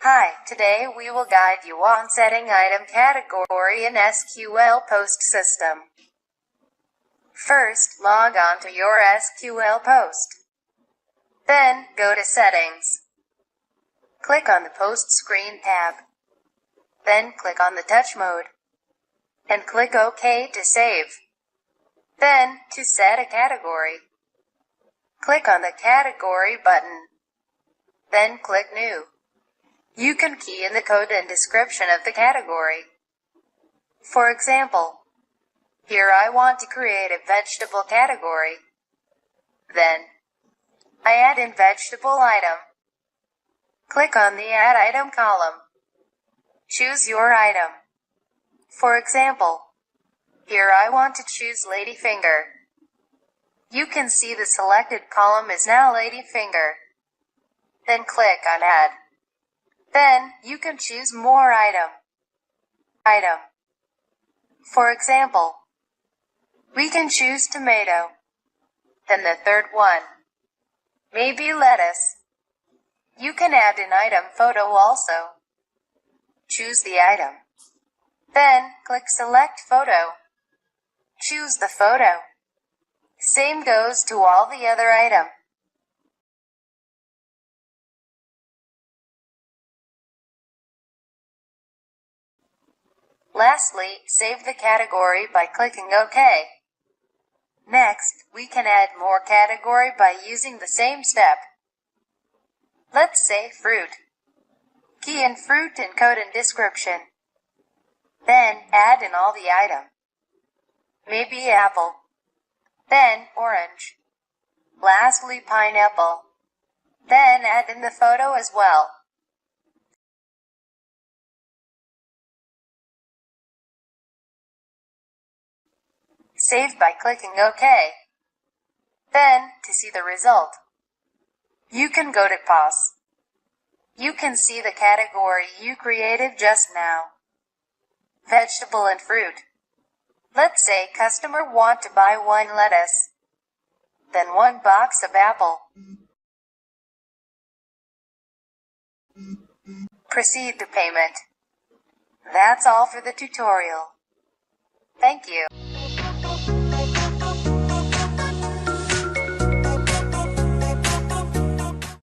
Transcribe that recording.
Hi, today we will guide you on setting item category in SQL POS system. First, log on to your SQL POS. Then, go to Settings. Click on the Post Screen tab. Then click on the Touch Mode. And click OK to save. Then, to set a category, click on the Category button. Then click New. You can key in the code and description of the category. For example, here I want to create a vegetable category. Then, I add in vegetable item. Click on the Add Item column. Choose your item. For example, here I want to choose ladyfinger. You can see the selected column is now ladyfinger. Then click on Add. Then, you can choose more item. For example, we can choose tomato. Then the third one, maybe lettuce. You can add an item photo also. Choose the item. Then, click Select Photo. Choose the photo. Same goes to all the other items. Lastly, save the category by clicking OK. Next, we can add more category by using the same step. Let's say fruit. Key in fruit and code and description. Then, add in all the item. Maybe apple. Then, orange. Lastly, pineapple. Then, add in the photo as well. Save by clicking OK. Then, to see the result, you can go to POS. You can see the category you created just now. Vegetable and fruit. Let's say customer want to buy 1 lettuce. Then 1 box of apple. Proceed to payment. That's all for the tutorial. Thank you.